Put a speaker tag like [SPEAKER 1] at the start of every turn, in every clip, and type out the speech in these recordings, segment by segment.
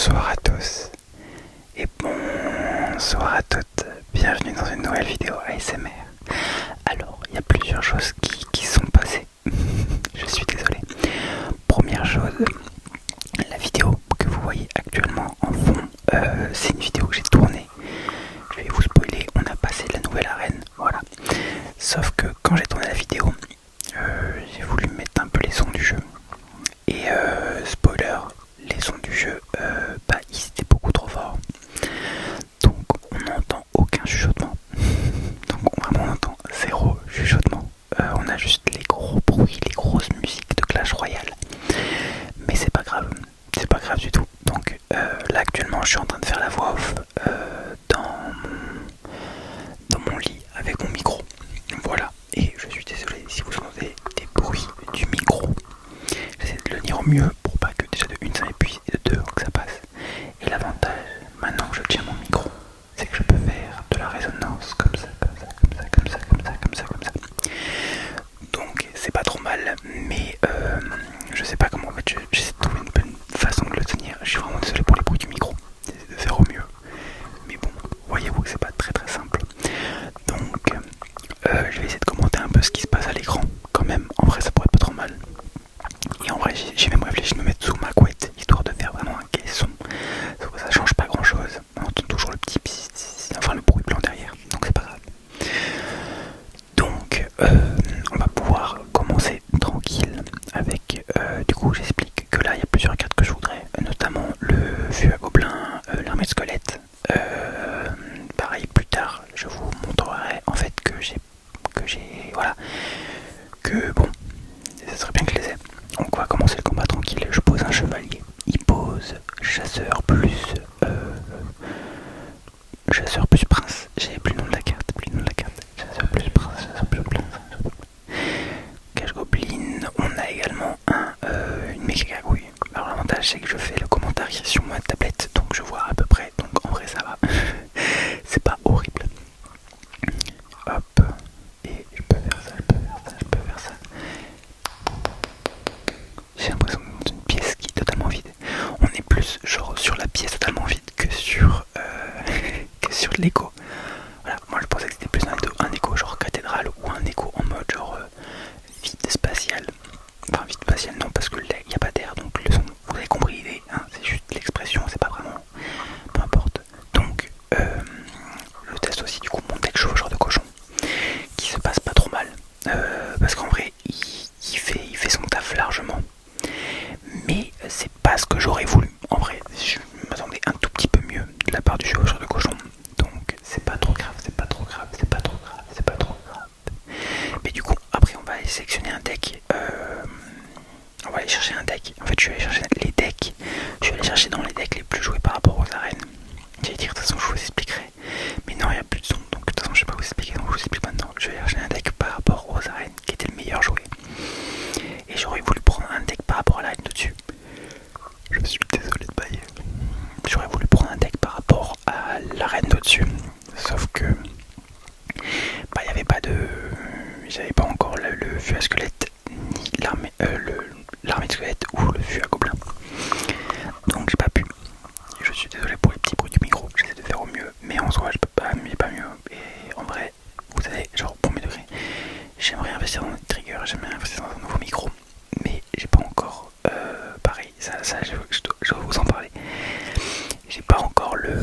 [SPEAKER 1] Bonsoir à tous et bonsoir à toutes, bienvenue dans une nouvelle vidéo ASMR. Alors, il y a plusieurs choses qui sont passées, je suis désolé. Première chose, la vidéo que vous voyez actuellement en fond, c'est une vidéo que j'ai tournée. Je vais vous spoiler, on a passé la nouvelle arène, voilà. Sauf que quand j'ai tourné la vidéo, j'ai voulu mettre un peu les sons du jeu. Et spoiler, les sons du jeu, ils étaient beaucoup trop forts. Donc on n'entend aucun chuchotement. Donc vraiment on entend zéro chuchotement. On a juste les gros bruits, les grosses musiques de Clash Royale. Mais c'est pas grave du tout. Donc là actuellement je suis en train de faire la voix off dans mon lit avec mon micro. Voilà. Et je suis désolé si vous entendez des bruits du micro. J'essaie de le dire au mieux pour pas que déjà de une ça m'épuise et de deux que ça passe. Et l'avantage, maintenant que je tiens mon micro, c'est que je peux faire de la résonance comme ça. Donc c'est pas trop mal, mais je sais pas comment, en fait j'essaie de trouver une bonne façon de le tenir. Je suis vraiment désolé pour les bruits du micro, j'essaie de faire au mieux. Mais bon, voyez-vous que c'est pas très simple. Donc je vais essayer de commenter un peu ce qui se passe à l'écran quand même. En vrai ça pourrait être pas trop mal. Et en vrai j'ai même réfléchi de me mettre sous ma couette, histoire de faire vraiment un caisson. Ça change pas grand chose, on entend toujours le petit enfin le bruit blanc derrière, donc c'est pas grave. Donc on va pouvoir commencer tranquille avec, du coup j'explique que là il y a plusieurs cartes que je voudrais, notamment le fût à gobelins, l'armée de squelettes. Pareil plus tard je vous montrerai en fait que j'ai voilà, que bon, ça serait bien que je les ai. Donc on va commencer le combat tranquille. Je pose un chevalier, il pose chasseur plus prince. J'ai plus le nom de la carte, chasseur plus prince, chasseur plus prince. Cache gobeline. On a également une méga gargouille. Alors l'avantage c'est que je fais le commentaire sur ma tablette, donc je vois à peu près, donc en vrai ça va. C'est pas horrible. Hop, et je peux faire ça. J'ai l'impression d'une pièce qui est totalement vide. On est plus genre sur la pièce totalement vide que sur l'écho. Voilà, moi je pensais que c'était plus un écho genre cathédrale ou un écho en mode genre vide spatial. Enfin vide spatial non, parce que il n'y a pas d'air, donc le son, vous avez compris l'idée, hein, c'est juste l'expression, c'est pas vraiment, peu importe. Donc le test aussi, du coup mon deck chevaucheur de cochon qui se passe pas trop mal, parce qu'en vrai il fait son taf largement, mais c'est pas ce que j'aurais voulu. En vrai je m'attendais un tout petit peu mieux de la part du chevaucheur de cochon, donc c'est pas trop grave. Mais du coup après on va aller sélectionner un deck, on va aller chercher un deck. En fait je suis allé chercher les decks, je suis allé chercher dans les decks les plus joués par rapport aux arènes. J'allais dire de toute façon je vous expliquerai, mais non il n'y a plus de son, donc de toute façon je vais pas vous expliquer, donc je vous explique maintenant. Je vais chercher un deck par rapport aux arènes qui était le meilleur joué, et j'aurais voulu prendre un deck par rapport à l'arène de dessus. Je suis désolé de bailler. J'aurais voulu prendre un deck par rapport à l'arène d'au-dessus, sauf que il n'y avait pas de, j'avais pas encore le fût à squelette ni l'armée de squelette ou le fût à gobelin, donc j'ai pas pu. Je suis désolé pour les petits bruits du micro, j'essaie de faire au mieux, mais en soi je peux pas, mais pas mieux. Et en vrai, vous savez, genre pour mes degrés, j'aimerais investir dans des triggers, j'aimerais investir dans un nouveau micro, mais j'ai pas encore, pareil, ça je dois vous en parler. J'ai pas encore les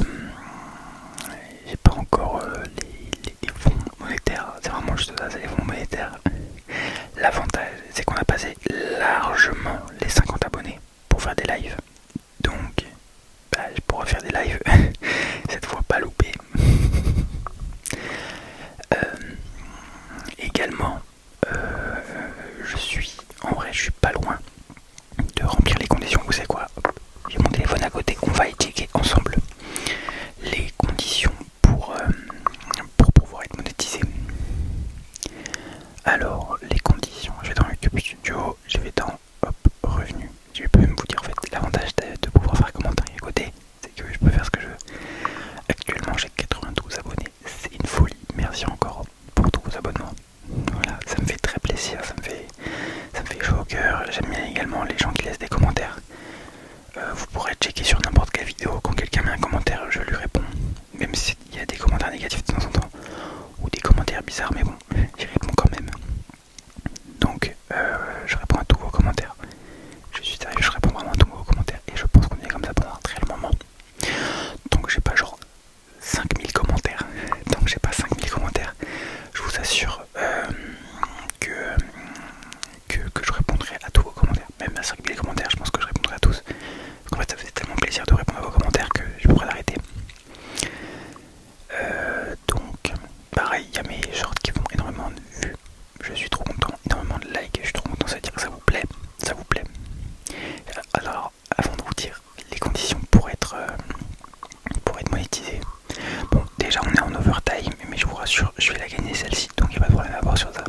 [SPEAKER 1] fonds monétaires, c'est vraiment juste ça, c'est les fonds monétaires. L'avantage c'est qu'on a passé largement les 50 abonnés pour faire des lives, donc je pourrais faire des lives cette fois pas loupé. Également je suis pas loin de remplir les conditions. Vous savez quoi, j'ai mon téléphone à côté, on va y checker ensemble les conditions pour pouvoir être monétisé. Alors les conditions, je vais dans YouTube Studio, je vais dans revenus. Je vais pas même vous dire en fait l'avantage de pouvoir faire un commentaire à côté, c'est que je peux faire ce que je veux. Actuellement j'ai 92 abonnés, c'est une folie, merci encore pour tous vos abonnements. Voilà, ça me fait très plaisir, ça me fait chaud au cœur. J'aime bien également les gens qui laissent des commentaires. Vous pourrez checker sur n'importe quelle vidéo, quand quelqu'un met un commentaire, je lui réponds. Même s'il y a des commentaires négatifs de temps en temps, ou des commentaires bizarres, mais bon, j'y réponds quand même. Donc, je réponds à tous vos commentaires. Je suis sérieux, je réponds vraiment à tous vos commentaires. Et je pense qu'on est comme ça pendant un très long moment. Donc, j'ai pas genre 5000 commentaires. Donc, j'ai pas 5000 commentaires. Je vous assure que je répondrai à tous vos commentaires. Même à 5000 commentaires, je pense que je répondrai à tous. En fait, ça faisait tellement plaisir de répondre à vos commentaires que je pourrais l'arrêter. Donc, pareil, il y a mes shorts qui font énormément de vues. Je suis trop content, énormément de likes. Je suis trop content, ça veut dire que ça vous plaît. Ça vous plaît. Alors, avant de vous dire les conditions pour être monétisé. Bon, déjà, on est en overtime, mais je vous rassure, je vais la gagner celle-ci, donc il n'y a pas de problème à avoir sur ça.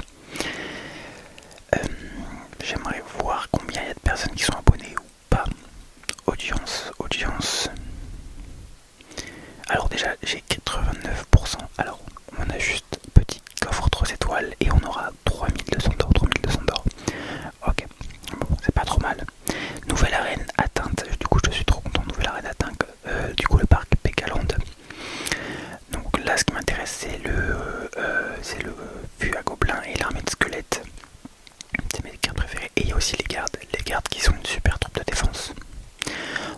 [SPEAKER 1] J'aimerais voir combien il y a de personnes qui sont abonnées ou pas. Audience. Alors déjà j'ai 89%. Alors on a juste petit coffre 3 étoiles et on aura 3200 d'or. Ok, bon, c'est pas trop mal. Nouvelle arène atteinte, du coup je suis trop content. Nouvelle arène atteinte, du coup le parc Pegaland. Donc là ce qui m'intéresse c'est le vue à gobelins et l'armée de squelettes. C'est mes cartes préférées. Et il y a aussi les gardes qui sont une super troupe de défense.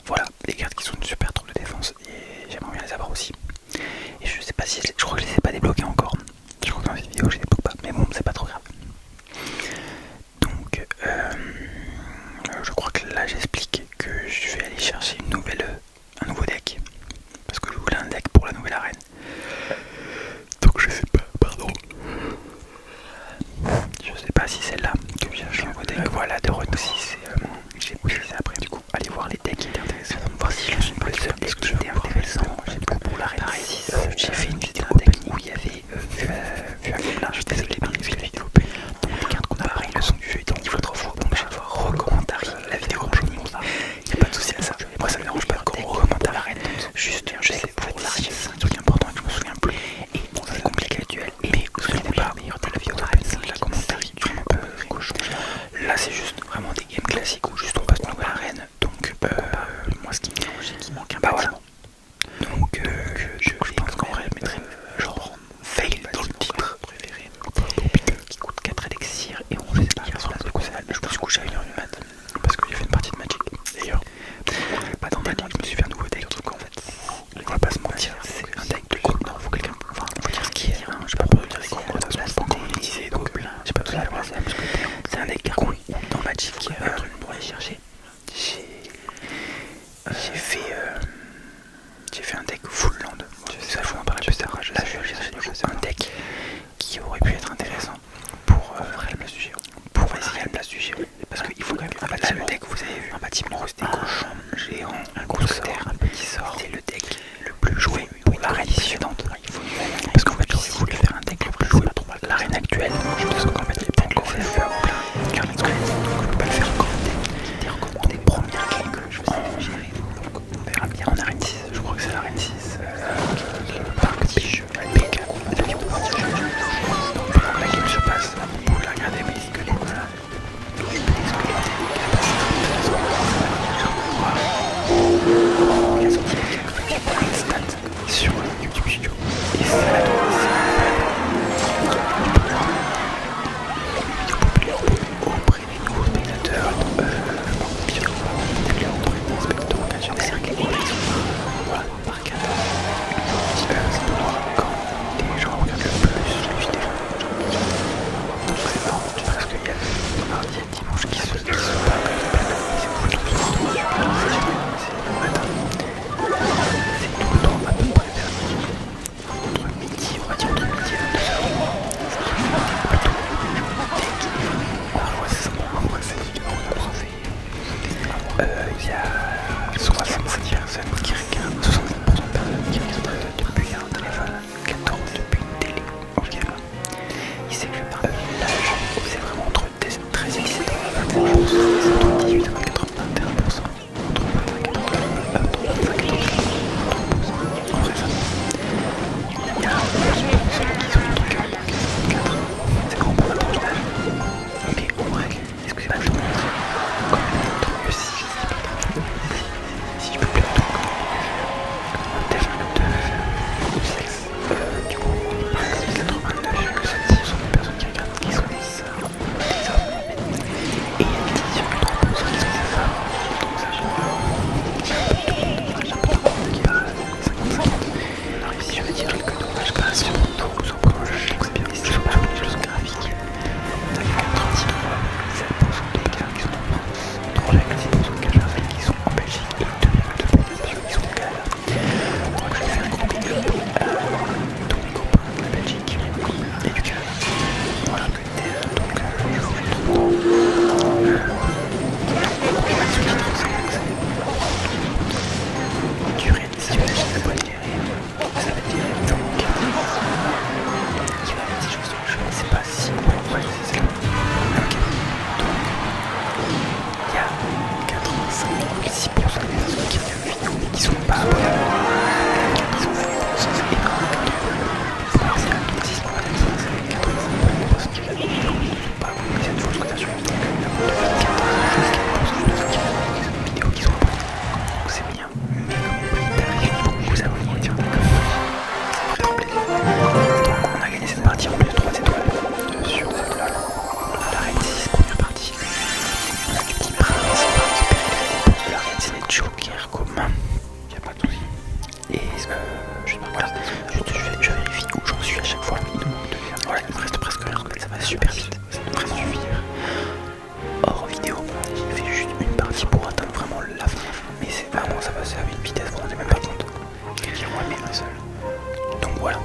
[SPEAKER 1] Voilà, les gardes qui sont une super troupe de défense. Et j'aimerais bien les avoir aussi. Et je sais pas si je crois que je les ai pas débloqués encore. Je crois que dans cette vidéo je les débloque pas. Mais bon, c'est pas trop grave. Donc je crois que là j'explique que je vais aller chercher un nouveau deck. Parce que je voulais un deck pour la nouvelle arène. Donc je sais pas, pardon. Je sais pas si c'est là que je cherche un nouveau deck. Voilà, de retour. J'ai pris ça après. Du coup, allez voir les decks qui étaient intéressants. Voir si je suis pas le seul parce que c'était intéressant. J'ai beaucoup pour l'arène 6. J'ai fait une vidéo où il y avait vu à gobelin. Je suis désolé, mais il y avait la vidéo. Donc les cartes qu'on a pareil, le son du jeu est au niveau 3 fois. Donc je vais devoir recommentarier la vidéo en jaune. Il n'y a pas de souci à ça. Moi ça me dérange pas qu'on recommentarie l'arène. Juste, je sais pour l'arène, c'est un truc important et que je me souviens plus. Et bon, c'est compliqué le duel. Mais vous souvenez pas, meilleur de la vidéo d'arène, c'est la commentarie du cochon. Là c'est juste vraiment des games classiques où juste on passe une nouvelle arène. Donc moi ce qui me dérange c'est qu'il manque un bâtiment. Donc je pense qu'en vrai je mettrais genre fail dans le titre préféré qui coûte 4 élixirs et on sait pas hier soir du coup je me suis couché à 1h du mat parce que j'ai fait une partie de Magic. D'ailleurs pas dans Magic, je me suis fait un nouveau deck. En fait on va pas se mentir, c'est un deck de coup. Non, faut quelqu'un, enfin on va dire ce qui est, hein, j'ai pas peur de dire les gros mots, de toute façon je peux pas monétiser donc j'ai pas besoin de l'avoir. C'est un deck con dans Magic pour aller chercher. J'ai fait un deck full land. Ça je vous en parle plus tard. Là je vais chercher du coup un deck qui aurait pu être intéressant pour la place du géant. Pour essayer la place du géant. Parce qu'il faut quand même un bâtiment. Là le deck vous avez vu, un bâtiment, des cochons géants, un gros sort, un petit sort. C'est le deck le plus joué pour l'arène suivante. Parce qu'en fait j'aurais voulu faire un deck le plus joué pour l'arène actuelle. Je pense qu'en fait les decks qu'on fait faire plein cartes squelettes, donc je peux pas le faire encore. Des recommandés première game que je vais gérer. Donc on verra bien en arène 6, je crois que c'est l'arène 6. Le parc Picheux, LPK, la game de partie de jeu. Donc pendant que la game se passe, vous pouvez regarder mes squelettes. Les squelettes, il a sorti une stat sur YouTube Studio. Et c'est à la auprès des nouveaux spectateurs, voilà, par 4. C'est pour voir quand les gens regardent le plus les vidéos. Donc c'est marrant parce qu'il y a le mardi et le dimanche qui se parlent c'est tout le temps c'est le matin. C'est tout le temps à peu près vers midi. Entre midi, on va dire entre midi et 22h. Il y a 67 personnes qui regardent, 67% de personnes qui regardent depuis un téléphone, 14 depuis une télé. Ok. Il sait que je parle de l'âge, c'est vraiment entre 13 et 17 ans, 21%, c'est entre 18 et 24 ans, 21%, entre 25 et 30 entre 25 et 30 en vrai ça. Il y a 11% qui sont entre 40 et 44, c'est vraiment pas mal de l'âge. Mais en vrai, excusez-moi, je te montre quand même tant mieux si je peux joker commun.
[SPEAKER 2] Y a pas de soucis.
[SPEAKER 1] Et je vérifie où j'en suis à chaque fois. Voilà, il me reste presque rien, ça va super vite. Ça devrait suffire. Hors vidéo, j'ai fait juste une partie pour atteindre vraiment la fin. Mais c'est vraiment, ça va à une vitesse, vous vous rendez même pas compte.
[SPEAKER 2] Je vais dire ouais, mais un seul.
[SPEAKER 1] Donc voilà.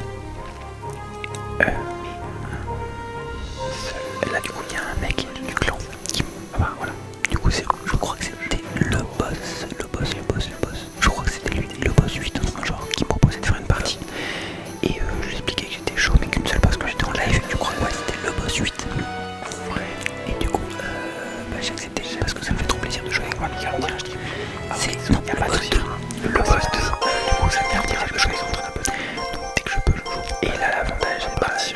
[SPEAKER 1] Là du coup il y a un mec du clan qui... Ah bah voilà. Du coup je crois que c'était le boss. Je crois que c'était lui, le boss 8, genre qui me proposait de faire une partie. Et je lui expliquais que j'étais chaud mais qu'une seule parce que j'étais en live. Et du coup ouais, c'était le boss 8. Et du coup j'ai accepté parce que ça me fait trop plaisir de jouer avec moi Mika en tirage triple. C'est non, il n'y a pas de souci. Le boss 2. Du coup ça me fait plaisir de jouer contre un peu. Donc dès que je peux je joue. Et là l'avantage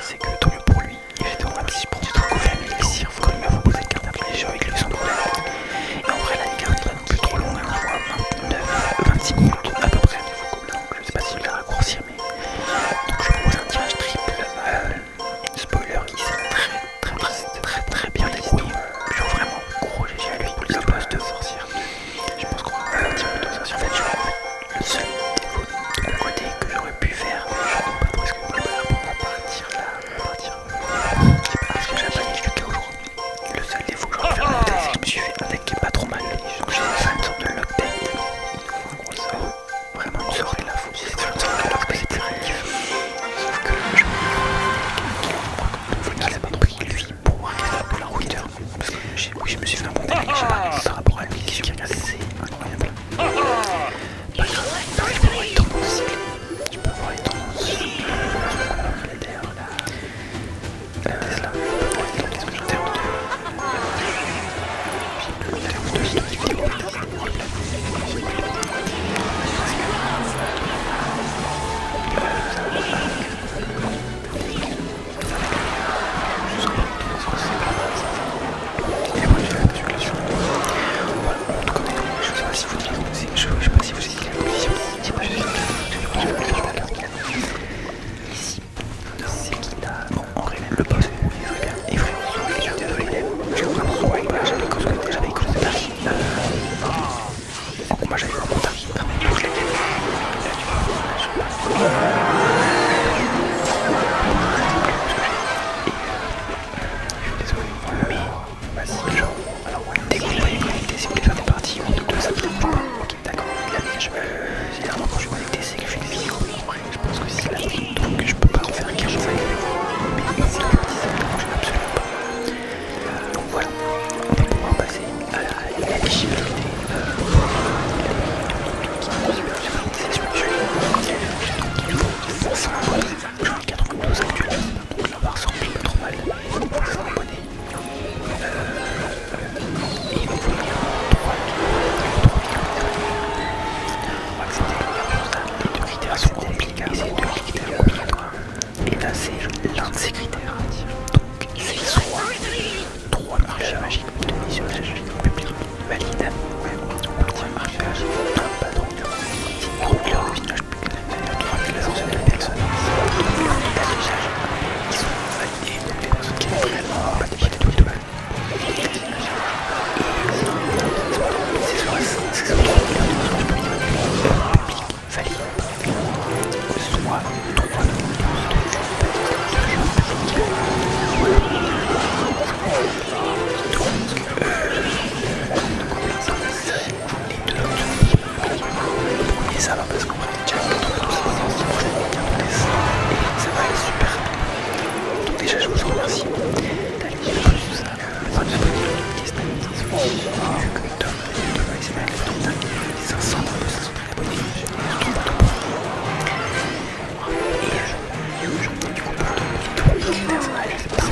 [SPEAKER 1] c'est que tant mieux pour lui. Et j'étais en train de prendre du truc au fait l'élixir comme il m'a proposé de carte après j'ai avec lui sans problème. Et en vrai la carte n'est pas non plus trop longue, hein, je vois 26 minutes à peu près. Donc je sais pas si je vais la raccourcir mais donc je propose un tirage triple. Spoiler, il s'est très bien débrouillé. Genre vraiment gros GG à lui. Le boss de sorcière. Je pense qu'on va partir plutôt ça. En fait le seul défaut de mon côté que j'aurais pu faire, je ne sais pas trop est-ce qu'on va partir là, parce que j'ai pas dit jusqu'à aujourd'hui. Le seul défaut que j'aurais pu faire c'est que je me suis fait un deck qui est pas trop mal. Donc j'ai fait une sorte de lock deck. Il faut un gros sort. Vraiment une sorte de la fou. C'est une sorte de lock deck, c'est très kiff. Sauf que je me suis pas pris lui pour voir qu'il a la hauteur. Parce que je me suis fait un bon deck, j'ai pas regardé par rapport à lui qui regarde, c'est incroyable. Pas grave, je peux voir les tendances. Tu peux voir les tendances. La terre, là. Tesla. Qu'est-ce que j'ai en termes de. En termes de vidéo. Et moi j'ai la circulation. Voilà, on connaît. Je sais pas si vous dites aussi. Je sais pas si vous dites la position. Je sais pas si vous dites la position. Ici, c'est qu'il a. Bon, en vrai, même le boss est très bien. Et frérot, je suis désolé. Je suis vraiment ouais, voilà, j'avais causé Paris. En combat, j'avais vraiment Paris. Donc je l'ai gagné. Je suis désolé, mais vas-y, genre, alors ouais, dès que vous l'avez connecté, si vous voulez faire des parties, on te ça me dérange pas. Ok, d'accord, il a mis, généralement quand je suis connecté, c'est que je fais des vidéos. Après, je pense que s'il a mis, donc je peux pas en faire 15 jours, mais une vidéo, ça me dérange absolument pas. Donc voilà, on va pouvoir passer à la difficulté. J'en ai 92 actuellement, donc la barre semble pas trop mal. Il faut faire un bonnet. Et il va falloir 3 on va accepter le lien pour ça. Les deux critères sont compliqués. Et ces deux critères obligatoires. Et là c'est l'un de ces critères. Donc c'est soit 3 marchés magiques de mission magique public valide. Ou 3 marchés magiques. Non, pas donc. Si gros cœur de village public, 3 classes de personnes. Ils sont validés, donc les personnes qui ont réellement pas des tout de mal. C'est soit 3 public valide, soit 3 et ça va parce qu'on va déjà et ça va aller super rapide. Donc déjà je vous en remercie d'aller plus ça. Enfin de vu que Tom a essayé de mettre 500 abonnés, j'ai trouvé pas tout et du coup pour tout le personnage c'est pas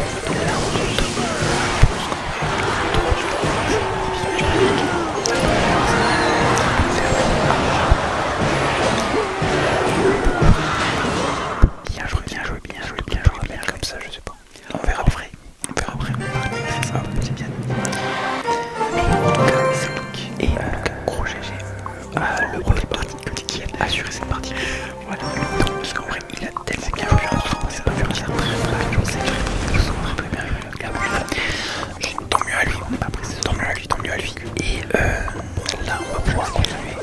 [SPEAKER 1] bien joué, comme ça, je sais pas. On verra après. C'est ça, c'est bien. Et gros GG. Le premier parti qui a assuré cette partie. Voilà. Parce qu'en vrai, il a tellement bien joué. C'est pas vu dire je sais que très bien joué. Tant mieux à lui. Tant mieux à lui. Et là, on va pouvoir continuer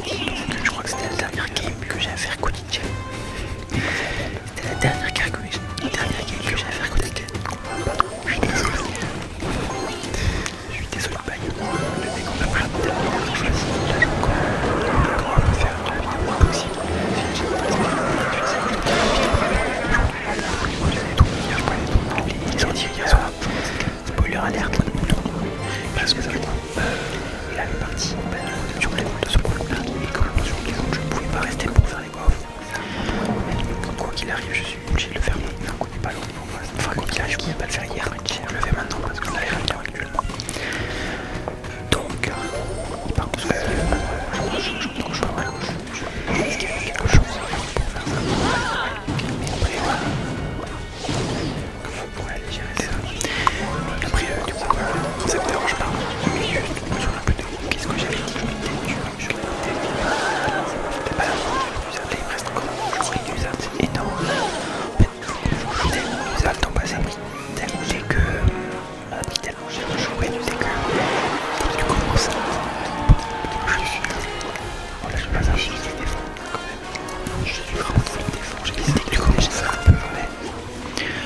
[SPEAKER 1] suis pas ça, je suis défend quand même. Je suis vraiment full défend. J'ai décidé que tu commences ça un peu,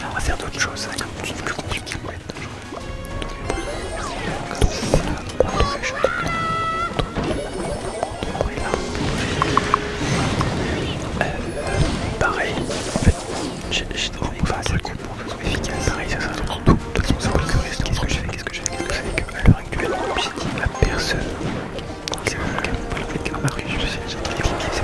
[SPEAKER 1] on va faire d'autres choses, ça va être un petit peu plus compliqué. Pareil, en fait, j'ai trouvé que faire des coups pour que ce soit efficace. Pareil, ça sera tout. De toute façon, ça peut rester. Qu'est-ce que je fais qu'à l'heure actuelle, j'ai dit à personne. C'est bon, ok, on va le je sais, j'ai entendu les pieds, c'est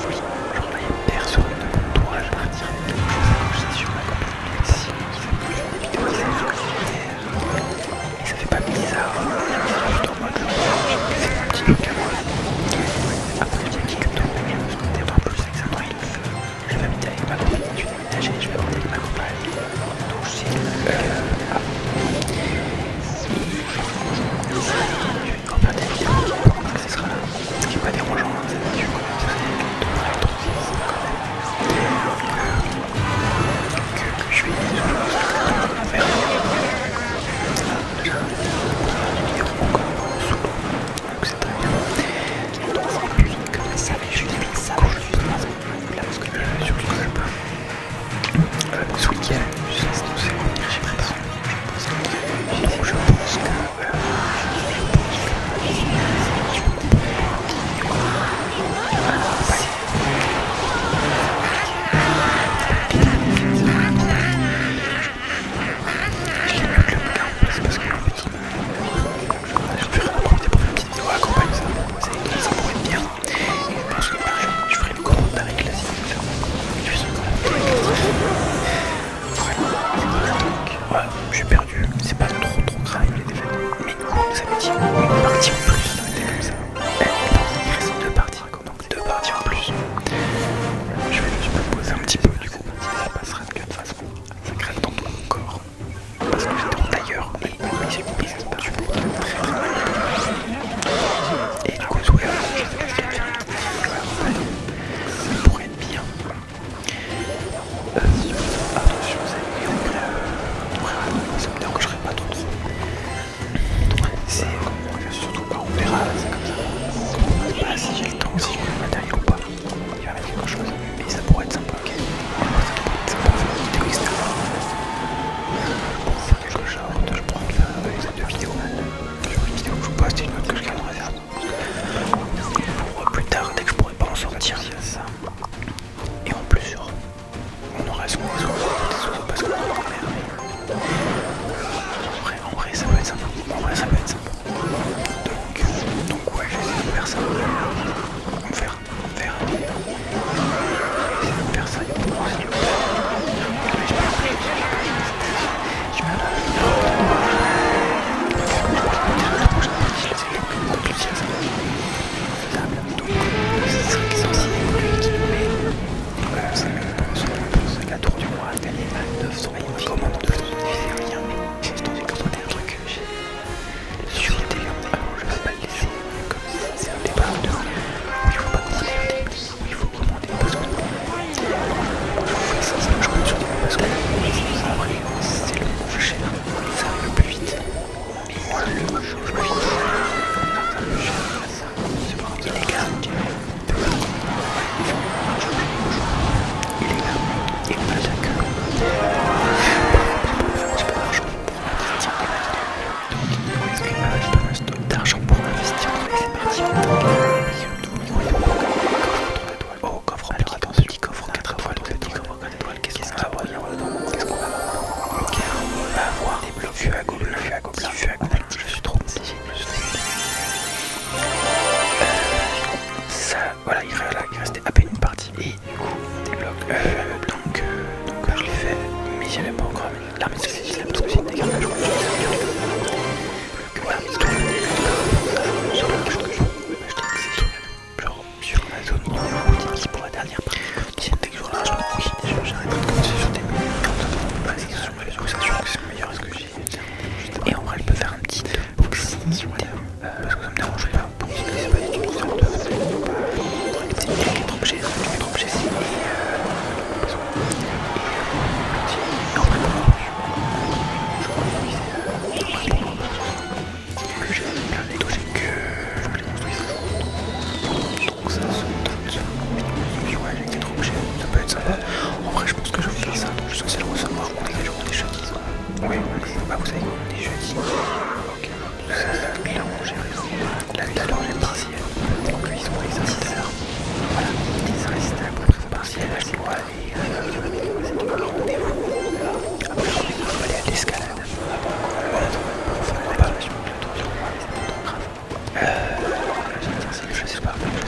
[SPEAKER 1] oui. Genre là, il n'y a personne de mon entourage à partir de quelque chose à coucher sur ma communauté. Si, qui s'appuie sur des vidéos, qui s'appuie sur les commentaires. Et ça fait pas bizarre. Juste en mode, c'est mon petit look à moi. Après, j'ai dit que tout, je me démarre plus avec ça. Je vais habiter avec ma copine, je vais déménager, je vais habiter avec ma compagne. Donc, je sais, je vais encore faire des vidéos donc ce sera là. Ce qui n'est pas dérangeant, hein, c'est sûr quand même, ça devrait être aussi quand même. Que je suis on verra. Déjà, une vidéo encore sous l'eau, donc c'est très bien. Donc, et puis que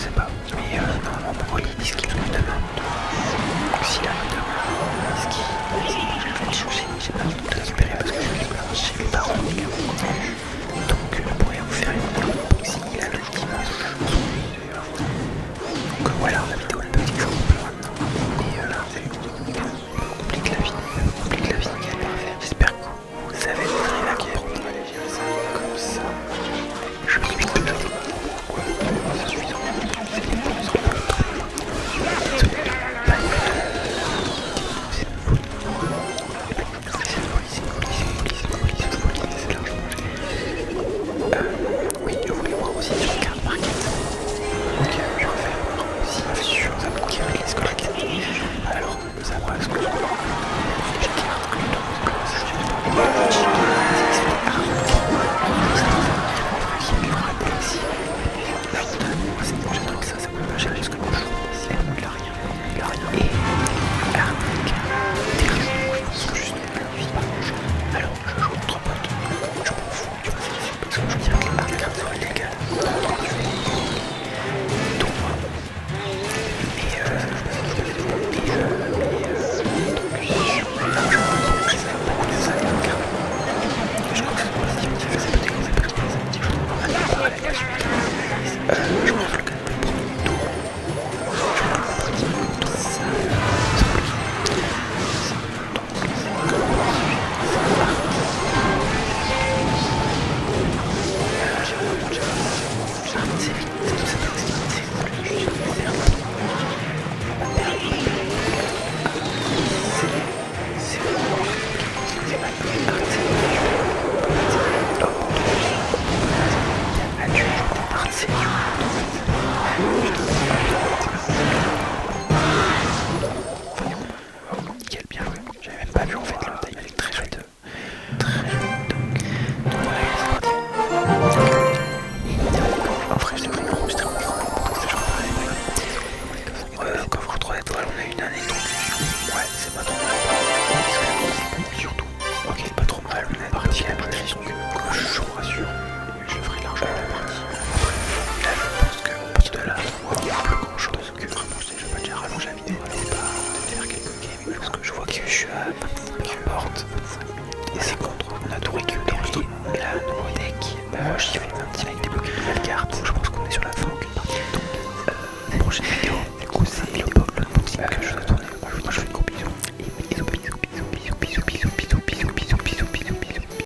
[SPEAKER 1] sais pas. Mais normalement, pour lui, ils disent qu'il en a demain. Donc s'il a demain, est-ce qu'il je vais le chercher. J'ai pas le temps de récupérer parce que je suis chez mes parents. Donc je pourrais vous faire une vidéo unboxing là le dimanche. Donc voilà, la vidéo elle peut être toujours un peu maintenant. Et là, on complique la vie. On complique la vie. J'espère que vous savez arriver à comprendre. On va aller gérer ça comme ça. Je me suis dit pourquoi c'est suffisant. C'est les bons sur le oui, je voulais voir aussi sur le carte market. Ok, je vais faire voir aussi sur appliquer les scolactes. Alors, ça va, ce que je vois. J'ai carte que j'adore ça, ça coûte pas cher parce que moi il a rien. Il a rien. Et arnaque, terrible, je pense juste alors je joue entre potes, je m'en fous, tu vois, parce que je dirais que l'arnaque soit illégale. Donc voilà. Et là je sais beaucoup de ça, je crois que c'est pour les activités, ça peut découvrir parce que les activités on va en parler la suite. Je pense le cas du premier tour. Je pense le premier tour, ça nickel, bien joué. J'avais même pas vu en fait le taille, elle est très chouette. Très chouette. Donc voilà, c'est parti. En vrai, je devrais enregistrer mon journal pour que ça change pareil. Coffre 3 étoiles, on a une année introduction. Ouais, c'est pas trop mal. Surtout. Ok, pas trop mal. On a parti la partie, donc je vous rassure. Je ferai largement la partie. Là, je pense que à partir de là, il n'y a plus grand chose que vraiment, je vais pas déjà rallonger la vidéo. C'est pas de faire quelques gaming parce que je vois que je suis à 25 portes. Et c'est contre, on a tout récupéré. Et là, nouveau deck, j'y vais un petit avec des blocs de nouvelles cartes. Je pense qu'on est sur la fin, aucune partie. Donc, prochaine vidéo.